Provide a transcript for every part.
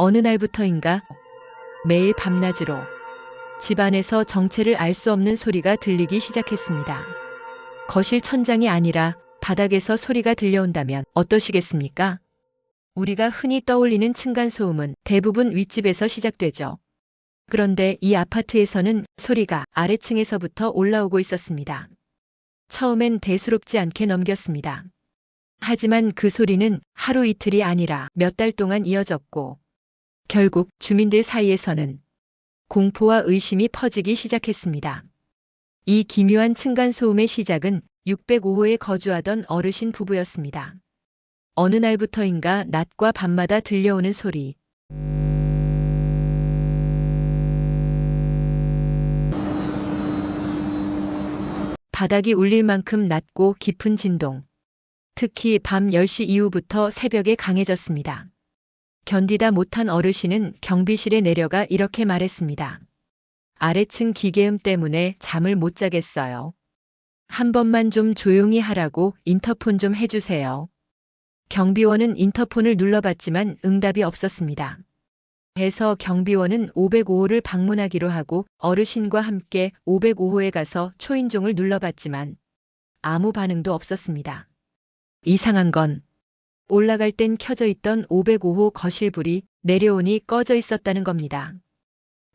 어느 날부터인가 매일 밤낮으로 집안에서 정체를 알 수 없는 소리가 들리기 시작했습니다. 거실 천장이 아니라 바닥에서 소리가 들려온다면 어떠시겠습니까? 우리가 흔히 떠올리는 층간소음은 대부분 윗집에서 시작되죠. 그런데 이 아파트에서는 소리가 아래층에서부터 올라오고 있었습니다. 처음엔 대수롭지 않게 넘겼습니다. 하지만 그 소리는 하루 이틀이 아니라 몇 달 동안 이어졌고 결국 주민들 사이에서는 공포와 의심이 퍼지기 시작했습니다. 이 기묘한 층간소음의 시작은 605호에 거주하던 어르신 부부였습니다. 어느 날부터인가 낮과 밤마다 들려오는 소리. 바닥이 울릴 만큼 낮고 깊은 진동. 특히 밤 10시 이후부터 새벽에 강해졌습니다. 견디다 못한 어르신은 경비실에 내려가 이렇게 말했습니다. 아래층 기계음 때문에 잠을 못 자겠어요. 한 번만 좀 조용히 하라고 인터폰 좀 해주세요. 경비원은 인터폰을 눌러봤지만 응답이 없었습니다. 해서 경비원은 505호를 방문하기로 하고 어르신과 함께 505호에 가서 초인종을 눌러봤지만 아무 반응도 없었습니다. 이상한 건 올라갈 땐 켜져 있던 505호 거실불이 내려오니 꺼져 있었다는 겁니다.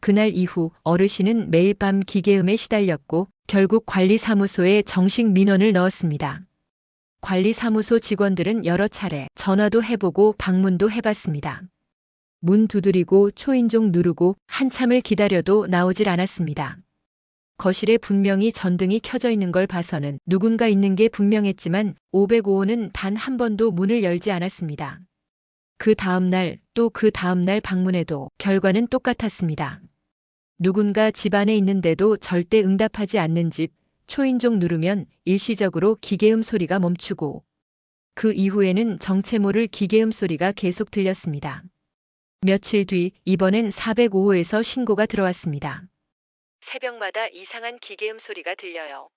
그날 이후 어르신은 매일 밤 기계음에 시달렸고 결국 관리사무소에 정식 민원을 넣었습니다. 관리사무소 직원들은 여러 차례 전화도 해보고 방문도 해봤습니다. 문 두드리고 초인종 누르고 한참을 기다려도 나오질 않았습니다. 거실에 분명히 전등이 켜져 있는 걸 봐서는 누군가 있는 게 분명했지만 505호는 단 한 번도 문을 열지 않았습니다. 그 다음 날 또 그 다음 날 방문해도 결과는 똑같았습니다. 누군가 집 안에 있는데도 절대 응답하지 않는 집, 초인종 누르면 일시적으로 기계음 소리가 멈추고 그 이후에는 정체 모를 기계음 소리가 계속 들렸습니다. 며칠 뒤 이번엔 405호에서 신고가 들어왔습니다. 새벽마다 이상한 기계음 소리가 들려요.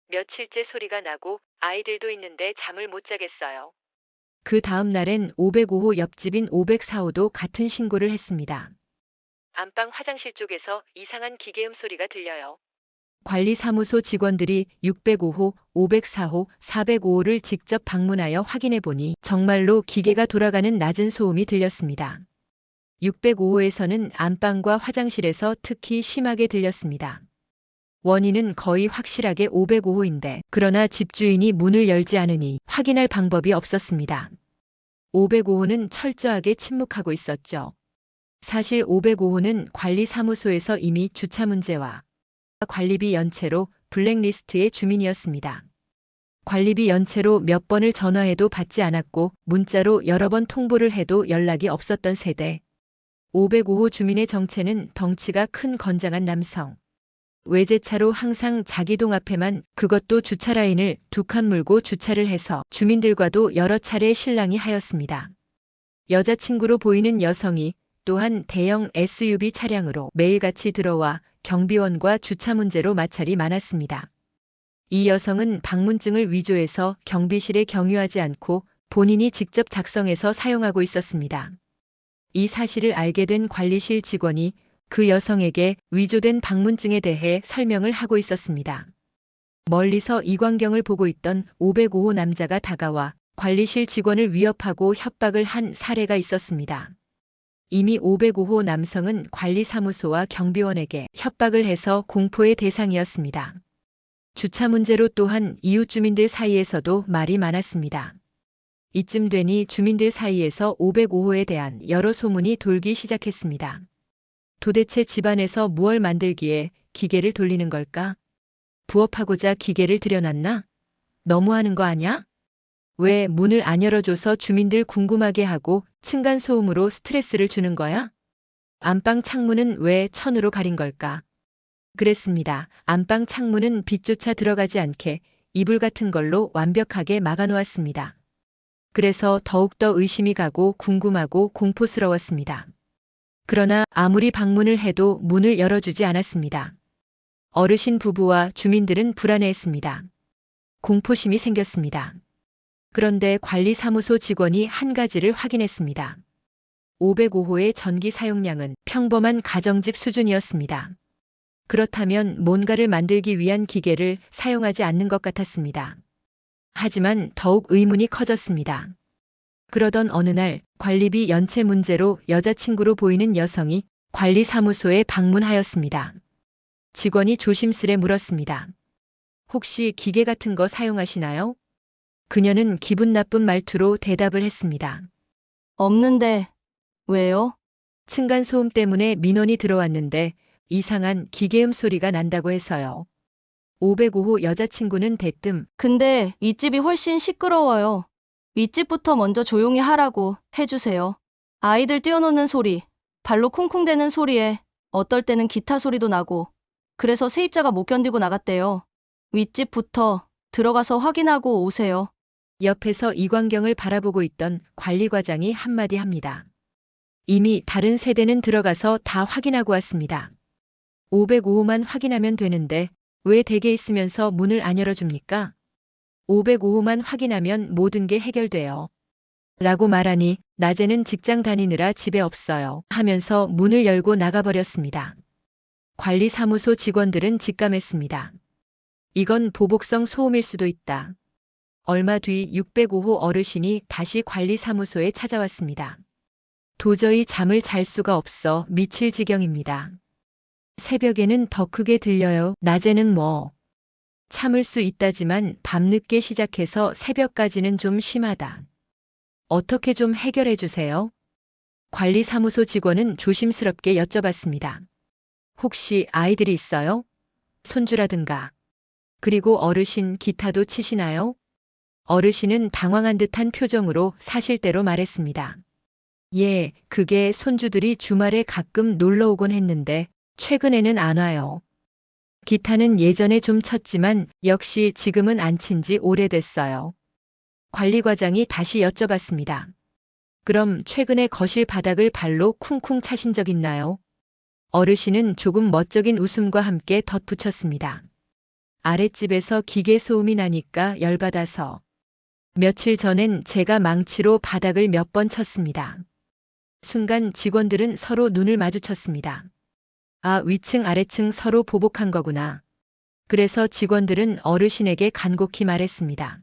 며칠째 소리가 나고 아이들도 있는데 잠을 못 자겠어요. 그 다음 날엔 505호 옆집인 504호도 같은 신고를 했습니다. 안방 화장실 쪽에서 이상한 기계음 소리가 들려요. 관리사무소 직원들이 605호, 504호, 405호를 직접 방문하여 확인해 보니 정말로 기계가 돌아가는 낮은 소음이 들렸습니다. 605호에서는 안방과 화장실에서 특히 심하게 들렸습니다. 원인은 거의 확실하게 505호인데 그러나 집주인이 문을 열지 않으니 확인할 방법이 없었습니다. 505호는 철저하게 침묵하고 있었죠. 사실 505호는 관리사무소에서 이미 주차 문제와 관리비 연체로 블랙리스트의 주민이었습니다. 관리비 연체로 몇 번을 전화해도 받지 않았고 문자로 여러 번 통보를 해도 연락이 없었던 세대. 505호 주민의 정체는 덩치가 큰 건장한 남성. 외제차로 항상 자기 동 앞에만 그것도 주차 라인을 2칸 물고 주차를 해서 주민들과도 여러 차례 실랑이 하였습니다. 여자친구로 보이는 여성이 또한 대형 SUV 차량으로 매일같이 들어와 경비원과 주차 문제로 마찰이 많았습니다. 이 여성은 방문증을 위조해서 경비실에 경유하지 않고 본인이 직접 작성해서 사용하고 있었습니다. 이 사실을 알게 된 관리실 직원이 그 여성에게 위조된 방문증에 대해 설명을 하고 있었습니다. 멀리서 이 광경을 보고 있던 505호 남자가 다가와 관리실 직원을 위협하고 협박을 한 사례가 있었습니다. 이미 505호 남성은 관리사무소와 경비원에게 협박을 해서 공포의 대상이었습니다. 주차 문제로 또한 이웃 주민들 사이에서도 말이 많았습니다. 이쯤 되니 주민들 사이에서 505호에 대한 여러 소문이 돌기 시작했습니다. 도대체 집안에서 무얼 만들기에 기계를 돌리는 걸까? 부업하고자 기계를 들여놨나? 너무하는 거 아냐? 왜 문을 안 열어줘서 주민들 궁금하게 하고 층간소음으로 스트레스를 주는 거야? 안방 창문은 왜 천으로 가린 걸까? 그랬습니다. 안방 창문은 빛조차 들어가지 않게 이불 같은 걸로 완벽하게 막아놓았습니다. 그래서 더욱더 의심이 가고 궁금하고 공포스러웠습니다. 그러나 아무리 방문을 해도 문을 열어주지 않았습니다. 어르신 부부와 주민들은 불안해했습니다. 공포심이 생겼습니다. 그런데 관리사무소 직원이 한 가지를 확인했습니다. 505호의 전기 사용량은 평범한 가정집 수준이었습니다. 그렇다면 뭔가를 만들기 위한 기계를 사용하지 않는 것 같았습니다. 하지만 더욱 의문이 커졌습니다. 그러던 어느 날 관리비 연체 문제로 여자친구로 보이는 여성이 관리사무소에 방문하였습니다. 직원이 조심스레 물었습니다. 혹시 기계 같은 거 사용하시나요? 그녀는 기분 나쁜 말투로 대답을 했습니다. 없는데, 왜요? 층간소음 때문에 민원이 들어왔는데 이상한 기계음 소리가 난다고 해서요. 505호 여자친구는 대뜸 근데 이 집이 훨씬 시끄러워요. 윗집부터 먼저 조용히 하라고 해주세요. 아이들 뛰어노는 소리, 발로 쿵쿵대는 소리에 어떨 때는 기타 소리도 나고, 그래서 세입자가 못 견디고 나갔대요. 윗집부터 들어가서 확인하고 오세요. 옆에서 이 광경을 바라보고 있던 관리과장이 한마디 합니다. 이미 다른 세대는 들어가서 다 확인하고 왔습니다. 505호만 확인하면 되는데 왜 댁에 있으면서 문을 안 열어줍니까? 505호만 확인하면 모든 게 해결돼요. 라고 말하니 낮에는 직장 다니느라 집에 없어요 하면서 문을 열고 나가버렸습니다. 관리사무소 직원들은 직감했습니다. 이건 보복성 소음일 수도 있다. 얼마 뒤 605호 어르신이 다시 관리사무소에 찾아왔습니다. 도저히 잠을 잘 수가 없어 미칠 지경입니다. 새벽에는 더 크게 들려요. 낮에는 뭐. 참을 수 있다지만 밤늦게 시작해서 새벽까지는 좀 심하다. 어떻게 좀 해결해 주세요? 관리사무소 직원은 조심스럽게 여쭤봤습니다. 혹시 아이들이 있어요? 손주라든가. 그리고 어르신 기타도 치시나요? 어르신은 당황한 듯한 표정으로 사실대로 말했습니다. 예, 그게 손주들이 주말에 가끔 놀러 오곤 했는데 최근에는 안 와요. 기타는 예전에 좀 쳤지만 역시 지금은 안 친지 오래됐어요. 관리과장이 다시 여쭤봤습니다. 그럼 최근에 거실 바닥을 발로 쿵쿵 차신 적 있나요? 어르신은 조금 멋쩍인 웃음과 함께 덧붙였습니다. 아랫집에서 기계 소음이 나니까 열받아서. 며칠 전엔 제가 망치로 바닥을 몇 번 쳤습니다. 순간 직원들은 서로 눈을 마주쳤습니다. 아, 위층 아래층 서로 보복한 거구나. 그래서 직원들은 어르신에게 간곡히 말했습니다.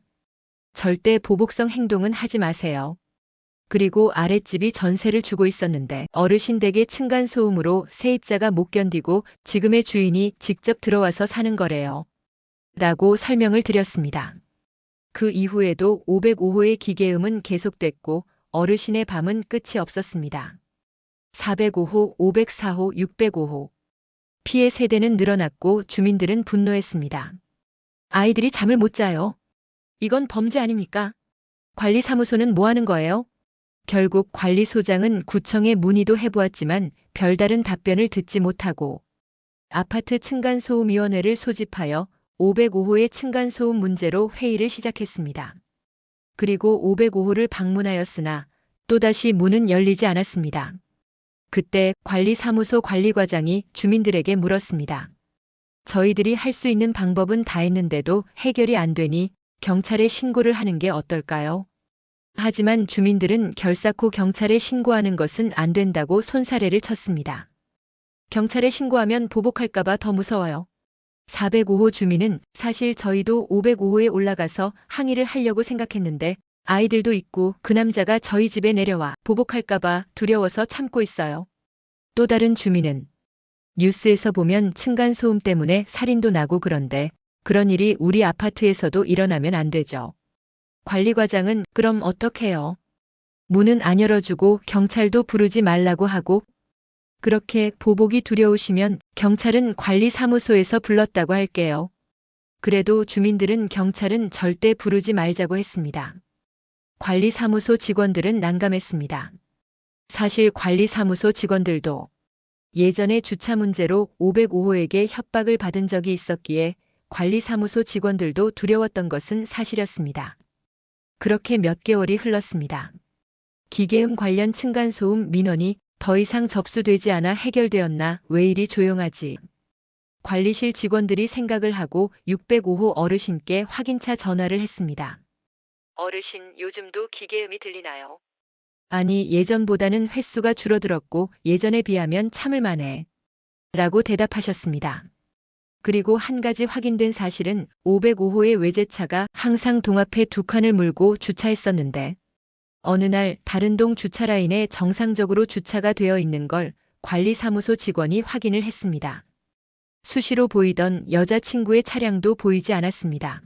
절대 보복성 행동은 하지 마세요. 그리고 아랫집이 전세를 주고 있었는데 어르신 댁의 층간소음으로 세입자가 못 견디고 지금의 주인이 직접 들어와서 사는 거래요. 라고 설명을 드렸습니다. 그 이후에도 505호의 기계음은 계속됐고 어르신의 밤은 끝이 없었습니다. 405호, 504호, 605호. 피해 세대는 늘어났고 주민들은 분노했습니다. 아이들이 잠을 못 자요. 이건 범죄 아닙니까? 관리사무소는 뭐 하는 거예요? 결국 관리소장은 구청에 문의도 해보았지만 별다른 답변을 듣지 못하고 아파트 층간소음위원회를 소집하여 505호의 층간소음 문제로 회의를 시작했습니다. 그리고 505호를 방문하였으나 또다시 문은 열리지 않았습니다. 그때 관리사무소 관리과장이 주민들에게 물었습니다. 저희들이 할 수 있는 방법은 다 했는데도 해결이 안 되니 경찰에 신고를 하는 게 어떨까요? 하지만 주민들은 결사코 경찰에 신고하는 것은 안 된다고 손사래를 쳤습니다. 경찰에 신고하면 보복할까봐 더 무서워요. 405호 주민은 사실 저희도 505호에 올라가서 항의를 하려고 생각했는데 아이들도 있고 그 남자가 저희 집에 내려와 보복할까봐 두려워서 참고 있어요. 또 다른 주민은 뉴스에서 보면 층간소음 때문에 살인도 나고 그런데 그런 일이 우리 아파트에서도 일어나면 안 되죠. 관리과장은 그럼 어떡해요? 문은 안 열어주고 경찰도 부르지 말라고 하고 그렇게 보복이 두려우시면 경찰은 관리사무소에서 불렀다고 할게요. 그래도 주민들은 경찰은 절대 부르지 말자고 했습니다. 관리사무소 직원들은 난감했습니다. 사실 관리사무소 직원들도 예전에 주차 문제로 505호에게 협박을 받은 적이 있었기에 관리사무소 직원들도 두려웠던 것은 사실이었습니다. 그렇게 몇 개월이 흘렀습니다. 기계음 관련 층간소음 민원이 더 이상 접수되지 않아 해결되었나 왜 이리 조용하지? 관리실 직원들이 생각을 하고 605호 어르신께 확인차 전화를 했습니다. 어르신, 요즘도 기계음이 들리나요? 아니, 예전보다는 횟수가 줄어들었고 예전에 비하면 참을만해. 라고 대답하셨습니다. 그리고 한 가지 확인된 사실은 505호의 외제차가 항상 동 앞에 두 칸을 물고 주차했었는데 어느 날 다른 동 주차 라인에 정상적으로 주차가 되어 있는 걸 관리사무소 직원이 확인을 했습니다. 수시로 보이던 여자친구의 차량도 보이지 않았습니다.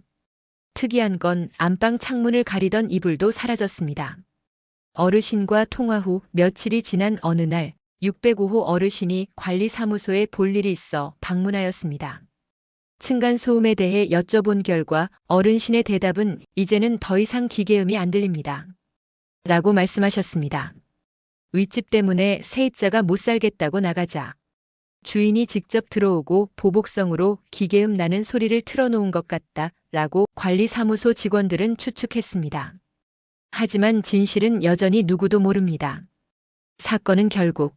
특이한 건 안방 창문을 가리던 이불도 사라졌습니다. 어르신과 통화 후 며칠이 지난 어느 날 605호 어르신이 관리사무소에 볼 일이 있어 방문하였습니다. 층간소음에 대해 여쭤본 결과 어르신의 대답은 이제는 더 이상 기계음이 안 들립니다. 라고 말씀하셨습니다. 윗집 때문에 세입자가 못 살겠다고 나가자 주인이 직접 들어오고 보복성으로 기계음 나는 소리를 틀어놓은 것 같다 라고 관리사무소 직원들은 추측했습니다. 하지만 진실은 여전히 누구도 모릅니다. 사건은 결국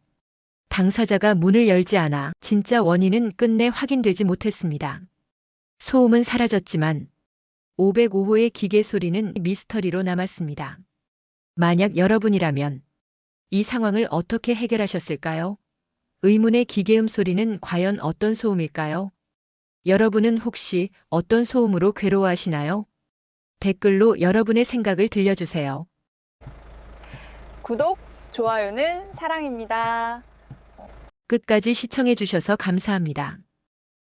당사자가 문을 열지 않아 진짜 원인은 끝내 확인되지 못했습니다. 소음은 사라졌지만 505호의 기계 소리는 미스터리로 남았습니다. 만약 여러분이라면 이 상황을 어떻게 해결하셨을까요? 의문의 기계음 소리는 과연 어떤 소음일까요? 여러분은 혹시 어떤 소음으로 괴로워하시나요? 댓글로 여러분의 생각을 들려주세요. 구독, 좋아요는 사랑입니다. 끝까지 시청해주셔서 감사합니다.